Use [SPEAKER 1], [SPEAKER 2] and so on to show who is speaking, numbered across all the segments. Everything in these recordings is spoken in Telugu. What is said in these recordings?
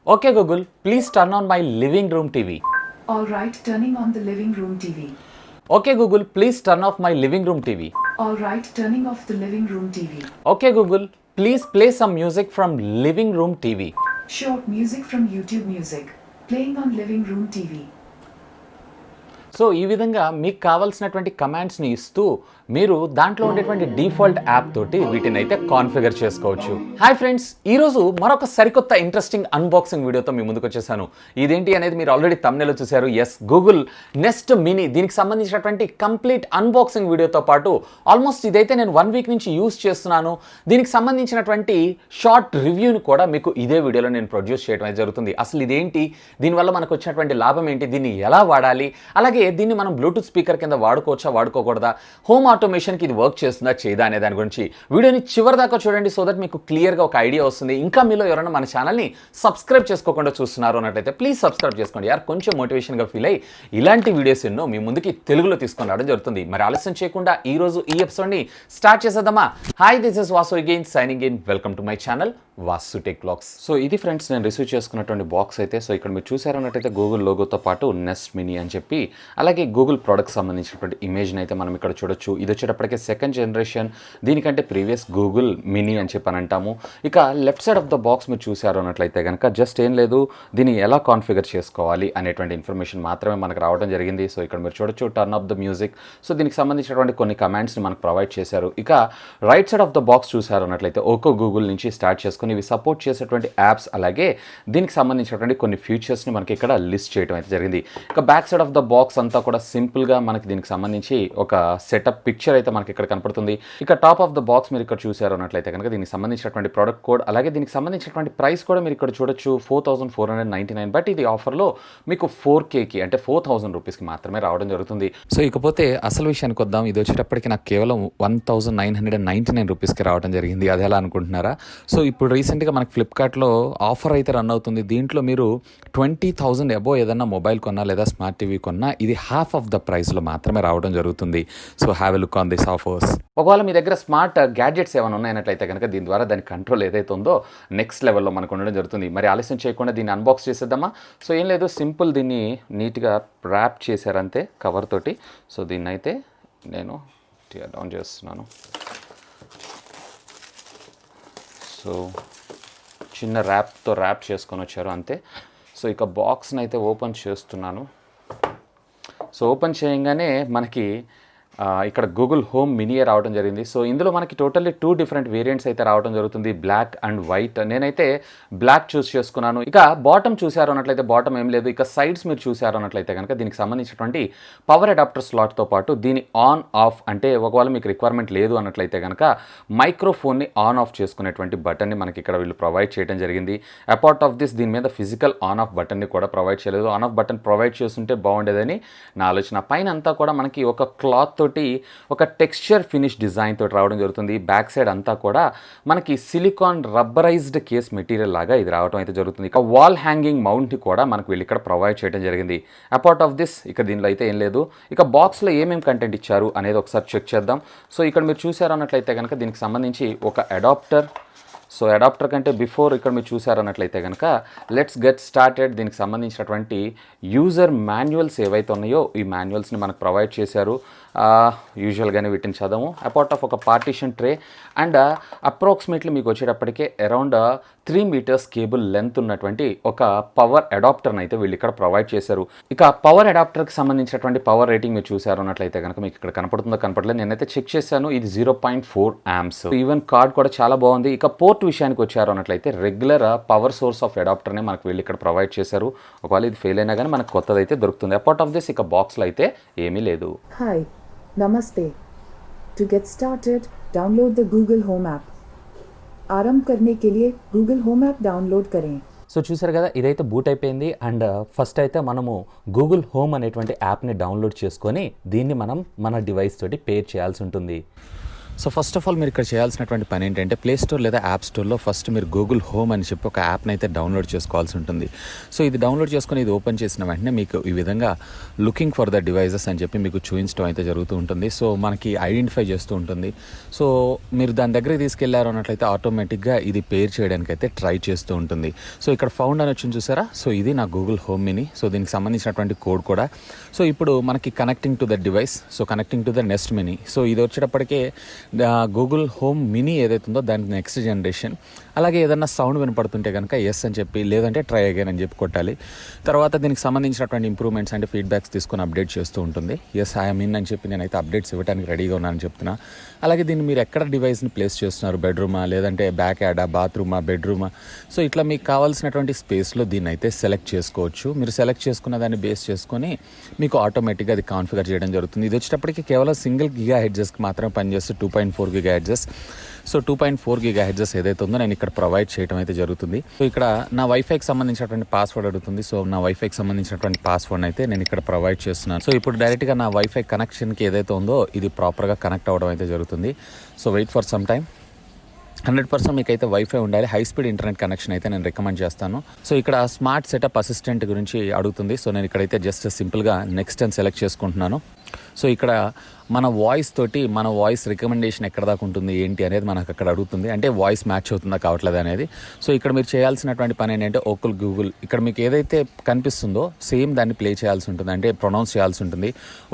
[SPEAKER 1] Okay Google, please turn on my living room TV.
[SPEAKER 2] All right, turning on the living room TV.
[SPEAKER 1] Okay Google, please turn off my living room TV.
[SPEAKER 2] All right, turning off the living room TV.
[SPEAKER 1] Okay Google, please play some music from living room TV.
[SPEAKER 2] Short music from YouTube Music. Playing on living room TV.
[SPEAKER 1] So ఈ విధంగా మీకు కావాల్సినటువంటి కమాండ్స్ని ఇస్తూ మీరు దాంట్లో ఉండేటువంటి డిఫాల్ట్ యాప్ తోటి వీటిని అయితే కాన్ఫిగర్ చేసుకోవచ్చు. హాయ్ ఫ్రెండ్స్, ఈరోజు మరొక సరికొత్త ఇంట్రెస్టింగ్ అన్బాక్సింగ్ వీడియోతో మీ ముందుకు వచ్చేసాను. ఇదేంటి అనేది మీరు ఆల్రెడీ తమ్నెల్లో చూశారు. Yes, Google Nest Mini. దీనికి సంబంధించినటువంటి కంప్లీట్ అన్బాక్సింగ్ వీడియోతో పాటు ఆల్మోస్ట్ ఇదైతే నేను 1 వీక్ నుంచి యూస్ చేస్తున్నాను. దీనికి సంబంధించినటువంటి షార్ట్ రివ్యూని కూడా మీకు ఇదే వీడియోలో నేను ప్రొడ్యూస్ చేయడం అయితే జరుగుతుంది. అసలు ఇదేంటి, దీనివల్ల మనకు వచ్చినటువంటి లాభం ఏంటి, దీన్ని ఎలా వాడాలి, అలాగే దీన్ని మనం బ్లూటూత్ స్పీకర్ కింద వాడుకోవచ్చా వాడుకోకూడదా, హోమ్ ఆటోమేషన్కి ఇది వర్క్ చేస్తుందా చేయదా అనే దాని గురించి వీడియోని చివరి దాకా చూడండి. సో దట్ మీకు క్లియర్గా ఒక ఐడియా వస్తుంది. ఇంకా మీలో ఎవరైనా మన ఛానల్ని సబ్స్క్రైబ్ చేసుకోకుండా చూస్తున్నారు అన్నట్లయితే ప్లీజ్ సబ్స్క్రైబ్ చేసుకోండి. యార్ కొంచెం మోటివేషన్గా ఫీల్ అయ్యి ఇలాంటి వీడియోస్ ఎన్నో మీ ముందుకి తెలుగులో తీసుకొని రావడం జరుగుతుంది. మరి ఆలస్యం చేయకుండా ఈ రోజు ఈ ఎపిసోడ్ని స్టార్ట్ చేసేద్దామా. Hi, this is Vasu again signing in. Welcome to my channel Vasu tech vlogs. So ఇది ఫ్రెండ్స్ నేను రిసీవ్ చేసుకున్నటువంటి బాక్స్ అయితే. సో ఇక్కడ మీరు చూసారన్నట్టయితే గూగుల్ లోగోతో పాటు నెస్ట్ మినీ అని చెప్పి అలాగే గూగుల్ ప్రోడక్ట్ సంబంధించినటువంటి ఇమేజ్ని అయితే మనం ఇక్కడ చూడొచ్చు. ఇది వచ్చేటప్పటికే 2nd జనరేషన్, దీనికంటే ప్రీవియస్ గూగుల్ మినీ అని చెప్పి అని అంటాము. ఇక left side of the box మీరు చూసారు అన్నట్లయితే కనుక జస్ట్ ఏం లేదు, దీన్ని ఎలా కాన్ఫిగర్ చేసుకోవాలి అనేటువంటి ఇన్ఫర్మేషన్ మాత్రమే మనకు రావడం జరిగింది. సో ఇక్కడ మీరు చూడొచ్చు turn off the music. So దీనికి సంబంధించినటువంటి కొన్ని కమాండ్స్ని మనకు ప్రొవైడ్ చేశారు. ఇక right side of the box చూసారు అన్నట్లయితే ఓకో గూగుల్ నుంచి స్టార్ట్ చేసుకుని ఇవి సపోర్ట్ చేసేటువంటి యాప్స్ అలాగే దీనికి సంబంధించినటువంటి కొన్ని ఫీచర్స్ని మనకి ఇక్కడ లిస్ట్ చేయడం అయితే జరిగింది. ఇక back side of the box అంతా కూడా సింపుల్గా మనకి దీనికి సంబంధించి ఒక సెటప్ పిక్చర్ అయితే మనకి ఇక్కడ కనపడుతుంది. ఇక టాప్ ఆఫ్ ద బాక్స్ మీరు ఇక్కడ చూసారు అన్నట్లయితే కనుక దీనికి సంబంధించినటువంటి ప్రోడక్ట్ కోడ్ అలాగే దీనికి సంబంధించినటువంటి ప్రైస్ కూడా మీరు ఇక్కడ చూడొచ్చు 4499. బట్ ఇది ఆఫర్లో మీకు 4Kకి అంటే 4000 రూపీస్కి మాత్రమే రావడం జరుగుతుంది. సో ఇకపోతే అసలు విషయానికి వద్దాం. ఇది వచ్చేటప్పటికి నాకు కేవలం 1999 రూపీస్కి రావడం జరిగింది. అది ఎలా అనుకుంటున్నారా? సో ఇప్పుడు రీసెంట్గా మనకి ఫ్లిప్కార్ట్లో ఆఫర్ అయితే రన్ అవుతుంది. దీంట్లో మీరు 20,000 అబోవ్ ఏదన్నా మొబైల్ కొన్నా లేదా స్మార్ట్ టీవీ కొన్నా ఇది హాఫ్ ఆఫ్ ద ప్రైస్లో మాత్రమే రావడం జరుగుతుంది. So have a look on this offers. ఒకవేళ మీ దగ్గర స్మార్ట్ గ్యాడ్జెట్స్ ఏమైనా ఉన్నాయన్నట్లయితే కనుక దీని ద్వారా దాని కంట్రోల్ ఏదైతే ఉందో నెక్స్ట్ లెవెల్లో మనకు ఉండడం జరుగుతుంది. మరి ఆలస్యం చేయకుండా దీన్ని అన్బాక్స్ చేసేద్దామా. సో ఏం లేదు, సింపుల్ దీన్ని నీట్గా ర్యాప్ చేశారంతే కవర్ తోటి. సో దీన్ని అయితే నేను డౌన్ చేస్తున్నాను. సో చిన్న ర్యాప్ చేసుకొని వచ్చారు అంతే. సో ఇక బాక్స్ని అయితే ఓపెన్ చేస్తున్నాను. సో ఓపెన్ చేయగానే మనకి ఇక్కడ గూగుల్ హోమ్ మినీ రావడం జరిగింది. సో ఇందులో మనకి టోటల్లీ 2 డిఫరెంట్ వేరియంట్స్ అయితే రావడం జరుగుతుంది, బ్లాక్ అండ్ వైట్. నేనైతే బ్లాక్ చూస్ చేసుకున్నాను. ఇక బాటమ్ చూసారు అన్నట్లయితే బాటమ్ ఏం లేదు. ఇక సైడ్స్ మీరు చూసారు అన్నట్లయితే కనుక దీనికి సంబంధించినటువంటి పవర్ అడాప్టర్ స్లాట్తో పాటు దీని ఆన్ ఆఫ్ అంటే ఒకవేళ మీకు రిక్వైర్మెంట్ లేదు అన్నట్లయితే కనుక మైక్రోఫోన్ని ఆన్ ఆఫ్ చేసుకునేటువంటి బటన్ని మనకి ఇక్కడ వీళ్ళు ప్రొవైడ్ చేయడం జరిగింది. అపార్ట్ ఆఫ్ దిస్ దీని మీద ఫిజికల్ ఆన్ ఆఫ్ బటన్ని కూడా ప్రొవైడ్ చేయలేదు. ఆన్ ఆఫ్ బటన్ ప్రొవైడ్ చేస్తుంటే బాగుండేదని నా ఆలోచన. పైన అంతా కూడా మనకి ఒక క్లాత్ తోటి ఒక టెక్స్చర్ ఫినిష్ డిజైన్ తోటి రావడం జరుగుతుంది. బ్యాక్ సైడ్ అంతా కూడా మనకి సిలికాన్ రబ్బరైజ్డ్ కేస్ మెటీరియల్ లాగా ఇది రావడం అయితే జరుగుతుంది. ఇక వాల్ హ్యాంగింగ్ మౌంట్ కూడా మనకు వీళ్ళు ఇక్కడ ప్రొవైడ్ చేయడం జరిగింది. అపార్ట్ ఆఫ్ దిస్ ఇక దీనిలో అయితే ఏం లేదు. ఇక బాక్స్లో ఏమేమి కంటెంట్ ఇచ్చారు అనేది ఒకసారి చెక్ చేద్దాం. సో ఇక్కడ మీరు చూసారు అన్నట్లయితే కనుక దీనికి సంబంధించి ఒక అడాప్టర్. సో అడాప్టర్ కంటే బిఫోర్ ఇక్కడ మీరు చూసారన్నట్లయితే కనుక లెట్స్ గెట్ స్టార్టెడ్. దీనికి సంబంధించినటువంటి యూజర్ మాన్యువల్స్ ఏవైతే ఉన్నాయో ఈ మాన్యువల్స్ని మనకు ప్రొవైడ్ చేశారు. యూజువల్గానే వీటిని చదవము. అపార్ట్ ఆఫ్ ఒక పార్టీషన్ ట్రే అండ్ అప్రాక్సిమేట్లీ మీకు వచ్చేటప్పటికే అరౌండ్ 3 మీటర్స్ కేబుల్ లెంత్ ఉన్నటువంటి ఒక పవర్ అడాప్టర్ని అయితే వీళ్ళు ఇక్కడ ప్రొవైడ్ చేశారు. ఇక పవర్ అడాప్టర్కి సంబంధించినటువంటి పవర్ రేటింగ్ మీరు చూసారు అన్నట్లయితే కనుక మీకు ఇక్కడ కనపడుతుందో కనపడలేదు, నేనైతే చెక్ చేశాను. ఇది 0.4 amps. ఈవెన్ కార్డ్ కూడా చాలా బాగుంది. ఇక పోర్ట్ విషయానికి వచ్చారు అన్నట్లయితే రెగ్యులర్ పవర్ సోర్స్ ఆఫ్ అడాప్టర్ని మనకు వీళ్ళు ఇక్కడ ప్రొవైడ్ చేశారు. ఒకవేళ ఇది ఫెయిల్ అయినా కానీ మనకు కొత్తది అయితే దొరుకుతుంది. అపార్ట్ ఆఫ్ దిస్ ఇక బాక్స్లో అయితే ఏమీ లేదు.
[SPEAKER 2] Hi, Namaste. To get started, download the Google Home app. आरंभ करने के लिए Google Home app डाउनलोड करें.
[SPEAKER 1] సో చూసారు కదా, ఇదైతే బూట్ అయిపోయింది. అండ్ ఫస్ట్ అయితే మనము గూగుల్ హోమ్ అనేటువంటి యాప్ని డౌన్లోడ్ చేసుకొని దీన్ని మనం మన డివైస్ తోటి పేర్ చేయాల్సి ఉంటుంది. సో ఫస్ట్ ఆఫ్ ఆల్ మీరు ఇక్కడ చేయాల్సినటువంటి పని ఏంటంటే ప్లే స్టోర్ లేదా యాప్ స్టోర్లో ఫస్ట్ మీరు గూగుల్ హోమ్ అని చెప్పి ఒక యాప్ని అయితే డౌన్లోడ్ చేసుకోవాల్సి ఉంటుంది. సో ఇది డౌన్లోడ్ చేసుకొని ఇది ఓపెన్ చేసిన వెంటనే మీకు ఈ విధంగా లుకింగ్ ఫర్ ద డివైజెస్ అని చెప్పి మీకు చూపించడం అయితే జరుగుతూ ఉంటుంది. సో మనకి ఐడెంటిఫై చేస్తూ ఉంటుంది. సో మీరు దాని దగ్గరికి తీసుకెళ్లారు అన్నట్లయితే ఆటోమేటిక్గా ఇది పేర్ చేయడానికి అయితే ట్రై చేస్తూ ఉంటుంది. సో ఇక్కడ ఫౌండ్ అని వచ్చింది చూసారా, సో ఇది నా గూగుల్ హోమ్ మినీ. సో దీనికి సంబంధించినటువంటి కోడ్ కూడా. సో ఇప్పుడు మనకి connecting to the device, so connecting to the next mini. So ఇది వచ్చేటప్పటికే గూగుల్ హోమ్ మినీ ఏదైతే ఉందో దానికి నెక్స్ట్ జనరేషన్. అలాగే ఏదన్నా సౌండ్ వినపడుతుంటే కనుక ఎస్ అని చెప్పి, లేదంటే ట్రై అగైన్ అని చెప్పి కొట్టాలి. తర్వాత దీనికి సంబంధించినటువంటి ఇంప్రూవ్మెంట్స్ అంటే ఫీడ్బ్యాక్స్ తీసుకొని అప్డేట్ చేస్తూ ఉంటుంది. ఎస్ ఐఎమ్ ఇన్ అని చెప్పి నేనైతే అప్డేట్స్ ఇవ్వడానికి రెడీగా ఉన్నానని చెప్తున్నా. అలాగే దీన్ని మీరు ఎక్కడ డివైస్ని ప్లేస్ చేస్తున్నారు, బెడ్రూమా లేదంటే బ్యాక్ యాడా, బాత్రూమా, బెడ్రూమా, సో ఇట్లా మీకు కావాల్సినటువంటి స్పేస్లో దీన్ని అయితే సెలెక్ట్ చేసుకోవచ్చు. మీరు సెలెక్ట్ చేసుకున్న దాన్ని బేస్ చేసుకొని మీకు ఆటోమేటిక్గా అది కాన్ఫిగర్ చేయడం జరుగుతుంది. ఇది వచ్చేటప్పటికి కేవలం సింగిల్ గిగా హెడ్జెస్కి మాత్రమే పనిచేస్తే 2.4 giga hedges. So 2.4 giga hedges ఏదైతే ఉందో నేను ఇక్కడ ప్రొవైడ్ చేయడం అయితే జరుగుతుంది. సో ఇక్కడ నా వైఫైకి సంబంధించినటువంటి పాస్వర్డ్ అడుగుతుంది. సో నా వైఫైకి సంబంధించినటువంటి పాస్వర్డ్ అయితే నేను ఇక్కడ ప్రొవైడ్ చేస్తున్నాను. సో ఇప్పుడు డైరెక్ట్గా నా వైఫై కనెక్షన్కి ఏదైతే ఉందో ఇది ప్రాపర్గా కనెక్ట్ అవ్వడం అయితే జరుగుతుంది. So wait for some time. 100% మీకు అయితే వైఫై ఉండాలి. హై స్పీడ్ ఇంటర్నెట్ కనెక్షన్ అయితే నేను రికమెండ్ చేస్తాను. సో ఇక్కడ స్మార్ట్ సెటప్ అసిస్టెంట్ గురించి అడుగుతుంది. సో నేను ఇక్కడైతే జస్ట్ సింపుల్గా నెక్స్ట్ అని సెలెక్ట్ చేసుకుంటున్నాను. సో ఇక్కడ మన వాయిస్ తోటి మన వాయిస్ రికమెండేషన్ ఎక్కడ దాకా ఉంటుంది ఏంటి అనేది మనకు అక్కడ అడుగుతుంది. అంటే వాయిస్ మ్యాచ్ అవుతుందా కావట్లేదు అనేది. సో ఇక్కడ మీరు చేయాల్సినటువంటి పని ఏంటంటే ఓకుల్ గూగుల్ ఇక్కడ మీకు ఏదైతే కనిపిస్తుందో సేమ్ దాన్ని ప్లే చేయాల్సి ఉంటుంది, అంటే ప్రొనౌన్స్ చేయాల్సి ఉంటుంది.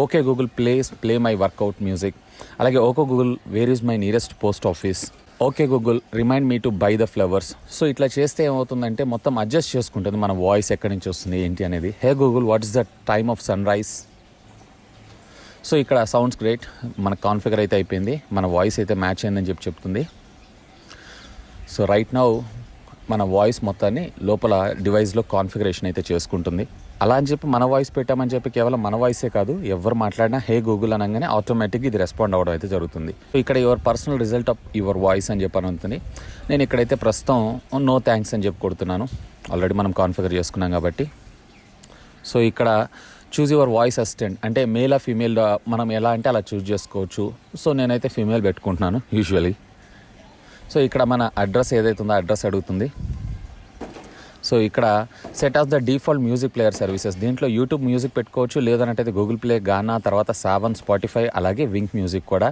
[SPEAKER 1] Okay Google play my workout music. అలాగే okay Google where is my nearest post office. Okay Google remind me to buy the flowers. So ఇట్లా చేస్తే ఏమవుతుందంటే మొత్తం అడ్జస్ట్ చేసుకుంటుంది మన వాయిస్ ఎక్కడి నుంచి వస్తుంది ఏంటి అనేది. Hey Google what is the time of sunrise. So ఇక్కడ సౌండ్స్ గ్రేట్, మన కాన్ఫిగర్ అయితే అయిపోయింది, మన వాయిస్ అయితే మ్యాచ్ అయిందని చెప్పి చెప్తుంది. సో రైట్ నౌ మన వాయిస్ మొత్తాన్ని లోపల డివైస్లో కాన్ఫిగరేషన్ అయితే చేసుకుంటుంది. అలా అని చెప్పి మన వాయిస్ పెట్టామని చెప్పి కేవలం మన వాయిసే కాదు, ఎవరు మాట్లాడినా హే గూగుల్ అనగానే ఆటోమేటిక్గా ఇది రెస్పాండ్ అవ్వడం అయితే జరుగుతుంది. సో ఇక్కడ your personal result of your voice అని చెప్పి ఉంటుంది. నేను ఇక్కడైతే ప్రస్తుతం నో థ్యాంక్స్ అని చెప్పి కొడుతున్నాను, ఆల్రెడీ మనం కాన్ఫిగర్ చేసుకున్నాం కాబట్టి. సో ఇక్కడ చూజ్ యువర్ వాయిస్ అసిస్టెంట్ అంటే మేల్ ఆ ఫీమేల్ మనం ఎలా అంటే అలా చూజ్ చేసుకోవచ్చు. సో నేనైతే ఫీమేల్ పెట్టుకుంటున్నాను యూజువలీ. సో ఇక్కడ మన అడ్రస్ ఏదైతే ఉందో అడ్రస్ అడుగుతుంది. సో ఇక్కడ set of the default music player services, దీంట్లో యూట్యూబ్ మ్యూజిక్ పెట్టుకోవచ్చు, లేదన్నట్టయితే గూగుల్ ప్లే, గానా, తర్వాత సావన్, స్పాటిఫై, అలాగే వింక్ మ్యూజిక్ కూడా.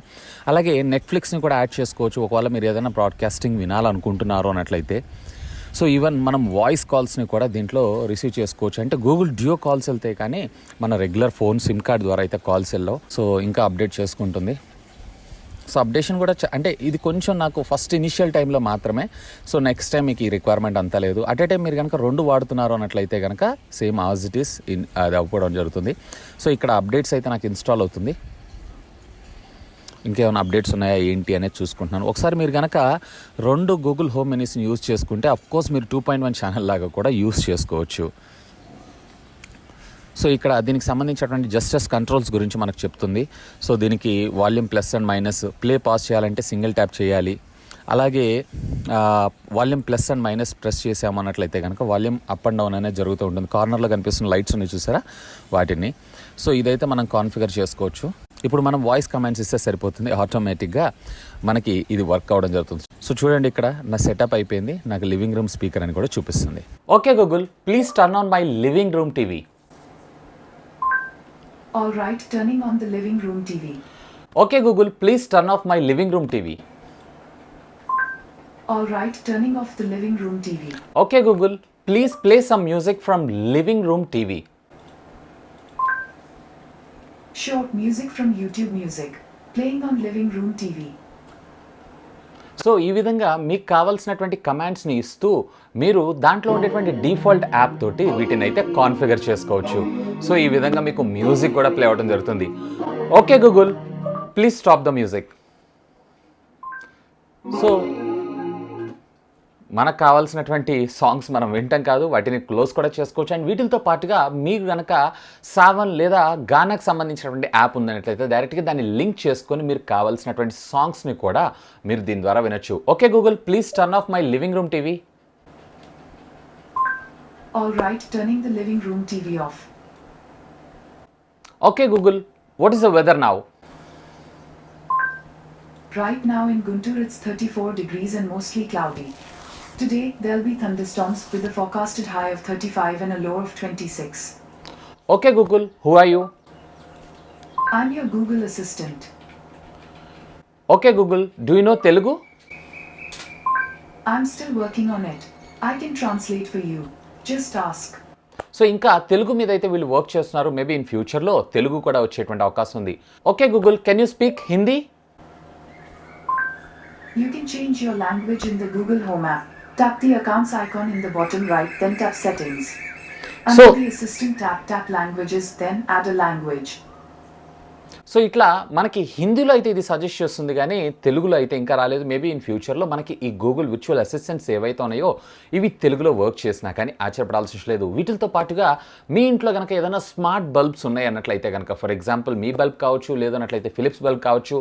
[SPEAKER 1] అలాగే నెట్ఫ్లిక్స్ని కూడా యాడ్ చేసుకోవచ్చు ఒకవేళ మీరు ఏదైనా బ్రాడ్కాస్టింగ్ వినాలనుకుంటున్నారు అన్నట్లయితే. సో ఈవెన్ మనం వాయిస్ కాల్స్ని కూడా దీంట్లో రిసీవ్ చేసుకోవచ్చు. అంటే గూగుల్ డ్యూ కాల్స్ వెళ్తే కానీ మన రెగ్యులర్ ఫోన్ సిమ్ కార్డ్ ద్వారా అయితే కాల్స్ వెళ్ళవు. సో ఇంకా అప్డేట్ చేసుకుంటుంది. సో అప్డేషన్ కూడా అంటే ఇది కొంచెం నాకు ఫస్ట్ ఇనిషియల్ టైంలో మాత్రమే. సో నెక్స్ట్ టైం మీకు ఈ రిక్వైర్మెంట్ అంతా లేదు. అట్ ఏ టైం మీరు కనుక 2 వాడుతున్నారు అన్నట్లయితే కనుక సేమ్ యాజ్ ఇట్ ఈస్ అది అవ్వడం జరుగుతుంది. సో ఇక్కడ అప్డేట్స్ అయితే నాకు ఇన్స్టాల్ అవుతుంది. ఇంకేమైనా అప్డేట్స్ ఉన్నాయా ఏంటి అనేది చూసుకుంటున్నాను. ఒకసారి మీరు కనుక 2 గూగుల్ హోమ్ మినీస్ని యూజ్ చేసుకుంటే అఫ్కోర్స్ మీరు 2.1 ఛానల్ లాగా కూడా యూజ్ చేసుకోవచ్చు. సో ఇక్కడ దీనికి సంబంధించినటువంటి జస్టస్ కంట్రోల్స్ గురించి మనకు చెప్తుంది. సో దీనికి volume plus and minus, play pause చేయాలంటే సింగిల్ ట్యాప్ చేయాలి. అలాగే volume plus and minus press చేసామన్నట్లయితే కనుక వాల్యూమ్ అప్ అండ్ డౌన్ అనేది జరుగుతూ ఉంటుంది. కార్నర్లో కనిపిస్తున్న లైట్స్ ఉన్నాయి చూసారా వాటిని. సో ఇదైతే మనం కాన్ఫిగర్ చేసుకోవచ్చు. ఇప్పుడు మనం వాయిస్ కమాండ్స్ ఇస్తే సరిపోతుంది, ఆటోమేటిక్గా మనకి ఇది వర్క్ అవ్వడం జరుగుతుంది. సో చూడండి ఇక్కడ నా సెటప్ అయిపోయింది, నాకు లివింగ్ రూమ్ స్పీకర్ అని కూడా చూపిస్తుంది.
[SPEAKER 3] Okay Google please turn on my living room TV.
[SPEAKER 2] All right, turning on the living room TV.
[SPEAKER 3] Okay Google please turn off my living room TV.
[SPEAKER 2] All right, turning off the living room TV.
[SPEAKER 3] Okay Google please play some music from living room TV.
[SPEAKER 2] Short music from YouTube Music, playing on living room TV.
[SPEAKER 3] So ఈ విధంగా మీకు కావాల్సినటువంటి కమాండ్స్ని ఇస్తూ మీరు దాంట్లో ఉండేటువంటి డిఫాల్ట్ యాప్ తోటి వీటిని అయితే కాన్ఫిగర్ చేసుకోవచ్చు. సో ఈ విధంగా మీకు మ్యూజిక్ కూడా ప్లే అవ్వడం జరుగుతుంది. Okay Google please stop the music. So మనకు కావాల్సినటువంటి సాంగ్స్ మనం వింటాం కాదు, వాటిని క్లోజ్ కూడా చేసుకోవచ్చు. అండ్ వీటితో పాటుగా మీకు కనుక సావన్ లేదా గానాకు సంబంధించినటువంటి యాప్ ఉందన్నట్లయితే డైరెక్ట్గా దాన్ని లింక్ చేసుకొని మీరు కావాల్సినటువంటి సాంగ్స్ని కూడా మీరు దీని ద్వారా వినొచ్చు. Okay Google please turn off my living room TV.
[SPEAKER 2] All right, turning the living room TV off.
[SPEAKER 3] Okay Google what is the weather now.
[SPEAKER 2] Right now in Guntur it's 34 degrees and mostly cloudy. Today there'll be thunderstorms with a forecasted high of 35 and a low of 26.
[SPEAKER 3] Okay Google, who are you?
[SPEAKER 2] I'm your Google Assistant.
[SPEAKER 3] Okay Google, do you know Telugu?
[SPEAKER 2] I'm still working on it. I can translate for you. Just ask.
[SPEAKER 3] So ఇంకా తెలుగు మీద అయితే వీళ్ళు వర్క్ చేస్తున్నారు. మేబీ ఇన్ ఫ్యూచర్లో తెలుగు కూడా వచ్చేటువంటి అవకాశం ఉంది. Okay Google, can you speak Hindi?
[SPEAKER 2] You can change your language in the Google Home app. Tap the accounts icon in the bottom right, then tap settings. Under
[SPEAKER 3] So-
[SPEAKER 2] the assistant tap languages, then add a language.
[SPEAKER 3] So ఇట్లా మనకి హిందీలో అయితే ఇది సజెస్ట్ చేస్తుంది, కానీ తెలుగులో అయితే ఇంకా రాలేదు. మేబీ ఇన్ ఫ్యూచర్లో మనకి ఈ గూగుల్ విర్చువల్ అసిస్టెంట్స్ ఏవైతే ఉన్నాయో ఇవి తెలుగులో వర్క్ చేసినా కానీ ఆశ్చర్యపడాల్సిన లేదు. వీటితో పాటుగా మీ ఇంట్లో కనుక ఏదైనా స్మార్ట్ బల్బ్స్ ఉన్నాయి అన్నట్లయితే కనుక, ఫర్ ఎగ్జాంపుల్ మీ బల్బ్ కావచ్చు, లేదన్నట్లయితే ఫిలిప్స్ బల్బ్ కావచ్చు,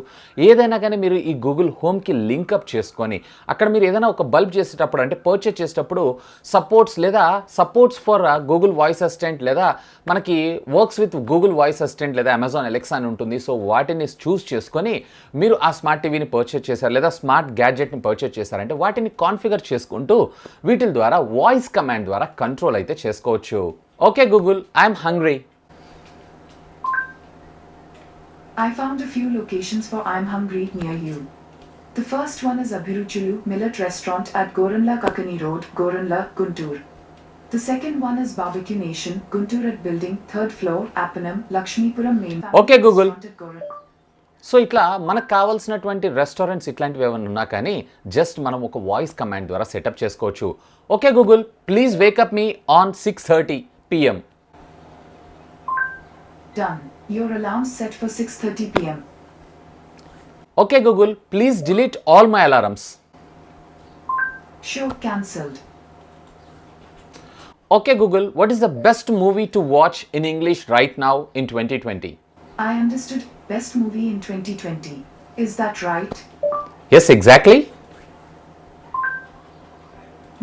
[SPEAKER 3] ఏదైనా కానీ మీరు ఈ గూగుల్ హోమ్కి లింకప్ చేసుకొని అక్కడ మీరు ఏదైనా ఒక బల్బ్ చేసేటప్పుడు అంటే పర్చేస్ చేసేటప్పుడు supports for Google voice assistant, లేదా మనకి works with Google voice assistant, లేదా అమెజాన్ ఎలెక్సా అని ఉంటుంది. సో వాటిని చూస్ చేసుకొని మీరు ఆ స్మార్ట్ టీవీని పర్చేస్ చేశారు, లేదా స్మార్ట్ గ్యాడ్జెట్ని పర్చేస్ చేశారంటే వాటిని కాన్ఫిగర్ చేసుకుంటూ వీటి ద్వారా వాయిస్ కమాండ్ ద్వారా కంట్రోల్ అయితే చేసుకోవచ్చు. Okay Google, I'm hungry.
[SPEAKER 2] I found a few locations for I'm Hungry near you. The first one is Abhiruchulu Millet Restaurant at Goranla Kakani Road, Goranla, Guntur. The second one is Barbecue Nation, Guntur at Building, 3rd floor, Appanam, Lakshmipuram Main.
[SPEAKER 3] Okay, Google.
[SPEAKER 2] Restaurant at Goran-
[SPEAKER 3] so ఇట్లా మనకు కావాల్సినటువంటి రెస్టారెంట్స్ ఇట్లాంటివి ఏమైనా ఉన్నా కానీ జస్ట్ మనం ఒక వాయిస్ కమాండ్ ద్వారా సెటప్ చేసుకోవచ్చు. Okay Google, please wake up me on 6:30 PM.
[SPEAKER 2] Done. Your alarm's set for 6:30 p.m.
[SPEAKER 3] Okay Google, please delete all my alarms.
[SPEAKER 2] Show cancelled.
[SPEAKER 3] Okay Google, what is the best movie to watch in English right now in 2020?
[SPEAKER 2] I understood. Best movie in 2020. Is that right?
[SPEAKER 3] Yes, exactly.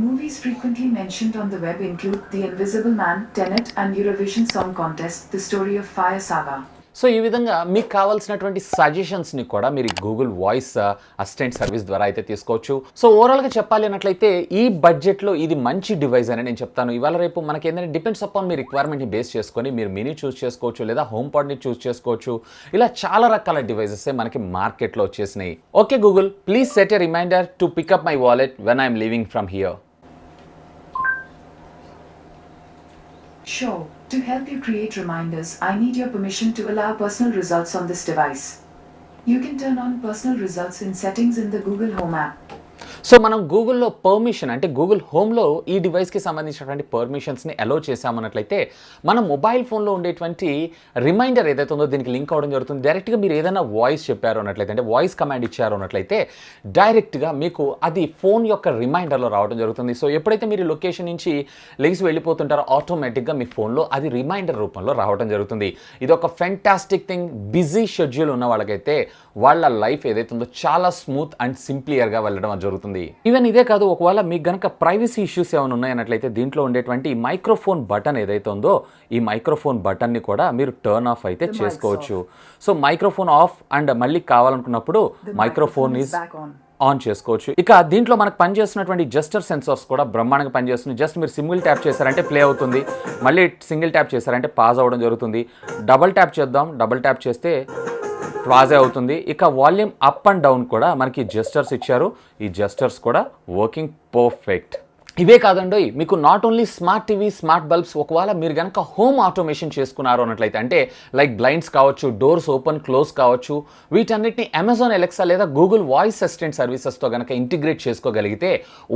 [SPEAKER 2] Movies frequently mentioned on the web include The Invisible Man, Tenet, and Eurovision Song Contest, The Story of Fire Saga.
[SPEAKER 3] So ఈ విధంగా మీకు కావాల్సినటువంటి సజెషన్స్ని కూడా మీరు గూగుల్ వాయిస్ అసిస్టెంట్ సర్వీస్ ద్వారా అయితే తీసుకోవచ్చు. సో ఓవరాల్గా చెప్పాలి అన్నట్లయితే ఈ బడ్జెట్లో ఇది మంచి డివైస్ అని నేను చెప్తాను. ఇవాళ రేపు మనకి ఏంటంటే డిపెండ్స్ అపాన్ మీ రిక్వైర్మెంట్ని బేస్ చేసుకొని మీరు మినీ చూస్ చేసుకోవచ్చు, లేదా హోమ్ పాడ్ని చూస్ చేసుకోవచ్చు. ఇలా చాలా రకాల డివైసెస్ మనకి మార్కెట్లో వచ్చేసినాయి. Okay Google, please set a reminder to pick up my wallet when I'm leaving from here.
[SPEAKER 2] Sure. To help you create reminders, I need your permission to allow personal results on this device. You can turn on personal results in settings in the Google Home app.
[SPEAKER 3] So మనం గూగుల్లో పర్మిషన్ అంటే గూగుల్ హోమ్లో ఈ డివైస్కి సంబంధించినటువంటి పర్మిషన్స్ని అలో చేసామన్నట్లయితే మన మొబైల్ ఫోన్లో ఉండేటువంటి రిమైండర్ ఏదైతే ఉందో దీనికి లింక్ అవ్వడం జరుగుతుంది. డైరెక్ట్గా మీరు ఏదైనా వాయిస్ చెప్పారు అన్నట్లయితే, అంటే వాయిస్ కమాండ్ ఇచ్చారు అన్నట్లయితే డైరెక్ట్గా మీకు అది ఫోన్ యొక్క రిమైండర్లో రావడం జరుగుతుంది. సో ఎప్పుడైతే మీరు లొకేషన్ నుంచి లెగిసి వెళ్ళిపోతుంటారో ఆటోమేటిక్గా మీ ఫోన్లో అది రిమైండర్ రూపంలో రావడం జరుగుతుంది. ఇది ఒక ఫెంటాస్టిక్ థింగ్. బిజీ షెడ్యూల్ ఉన్న వాళ్ళకైతే వాళ్ళ లైఫ్ ఏదైతే ఉందో చాలా స్మూత్ అండ్ సింప్లియర్గా వెళ్ళడం జరుగుతుంది. ఈవెన్ ఇదే కాదు, ఒకవేళ మీకు గనక ప్రైవసీ ఇష్యూస్ ఏమైనా ఉన్నాయన్నట్లయితే దీంట్లో ఉండేటువంటి మైక్రోఫోన్ బటన్ ఏదైతే ఉందో ఈ మైక్రోఫోన్ బటన్ని కూడా మీరు టర్న్ ఆఫ్ అయితే చేసుకోవచ్చు. సో మైక్రోఫోన్ ఆఫ్ అండ్ మళ్ళీ కావాలనుకున్నప్పుడు microphone is
[SPEAKER 2] back on.
[SPEAKER 3] On చేసుకోవచ్చు. ఇక దీంట్లో మనకు పనిచేస్తున్నటువంటి జస్టర్ సెన్సార్స్ కూడా బ్రహ్మాండంగా పనిచేస్తుంది. జస్ట్ మీరు సింగిల్ ట్యాప్ చేశారంటే ప్లే అవుతుంది, మళ్ళీ సింగిల్ ట్యాప్ చేశారంటే పాజ్ అవ్వడం జరుగుతుంది. డబుల్ ట్యాప్ చేద్దాం, డబుల్ ట్యాప్ చేస్తే పాజే అవుతుంది. ఇక వాల్యూమ్ అప్ అండ్ డౌన్ కూడా మనకి జస్టర్స్ ఇచ్చారు. ఈ జస్టర్స్ కూడా వర్కింగ్ పర్ఫెక్ట్. ఇవే కాదండి, మీకు not only smart TV, smart bulbs, ఒకవేళ మీరు కనుక హోమ్ ఆటోమేషన్ చేసుకున్నారు అన్నట్లయితే, అంటే లైక్ బ్లైండ్స్ కావచ్చు, డోర్స్ ఓపెన్ క్లోజ్ కావచ్చు, వీటన్నిటిని అమెజాన్ ఎలెక్సా లేదా గూగుల్ వాయిస్ అసిస్టెంట్ సర్వీసెస్తో కనుక ఇంటిగ్రేట్ చేసుకోగలిగితే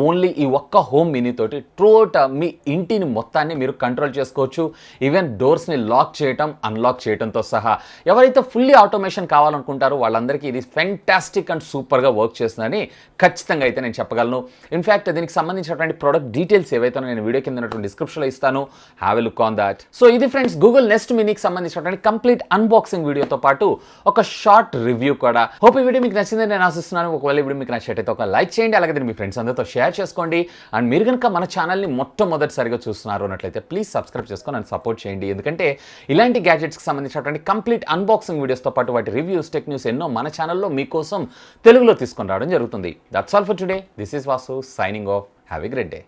[SPEAKER 3] ఓన్లీ ఈ ఒక్క హోమ్ మినీ తోటి త్రూఅవుట్ మీ ఇంటిని మొత్తాన్ని మీరు కంట్రోల్ చేసుకోవచ్చు. ఈవెన్ డోర్స్ని లాక్ చేయటం, అన్లాక్ చేయడంతో సహా. ఎవరైతే ఫుల్లీ ఆటోమేషన్ కావాలనుకుంటారో వాళ్ళందరికీ ఇది ఫెంటాస్టిక్ అండ్ సూపర్గా వర్క్ చేస్తుందని ఖచ్చితంగా అయితే నేను చెప్పగలను. ఇన్ఫ్యాక్ట్ దీనికి సంబంధించినటువంటి ప్రోడక్ట్ డీటెయిల్స్ ఏవైతే నేను వీడియో కింద ఉన్నటువంటి డిస్క్రిప్షన్లో ఇస్తాను. Have a look on that. So ఇది ఫ్రెండ్స్ గూగుల్ నెస్ట్ మినీకి సంబంధించినటువంటి కంప్లీట్ అన్బాక్సింగ్ వీడియోతో పాటు ఒక షార్ట్ రివ్యూ కూడా. హోప్ ఈ వీడియో మీకు నచ్చిందని నేను ఆశిస్తున్నాను. ఒకవేళ వీడియో మీకు నచ్చినట్టయితే ఒక లైక్ చేయండి, అలాగే మీ ఫ్రెండ్స్ అందరితో షేర్ చేసుకోండి. అండ్ మీరు కనుక మన ఛానల్ని మొట్టమొదటిసారిగా చూస్తున్నారు అన్నట్లయితే ప్లీజ్ సబ్స్క్రైబ్ చేసుకొని నన్ను సపోర్ట్ చేయండి. ఎందుకంటే ఇలాంటి గ్యాడ్జెట్స్కి సంబంధించినటువంటి కంప్లీట్ అన్బాక్సింగ్ వీడియోస్తో పాటు వాటి రివ్యూస్, టెక్ న్యూస్ ఎన్నో మన ఛానల్లో మీకోసం తెలుగులో తీసుకొని రావడం జరుగుతుంది. That's all for today. This is Vasu signing off. Have a great day.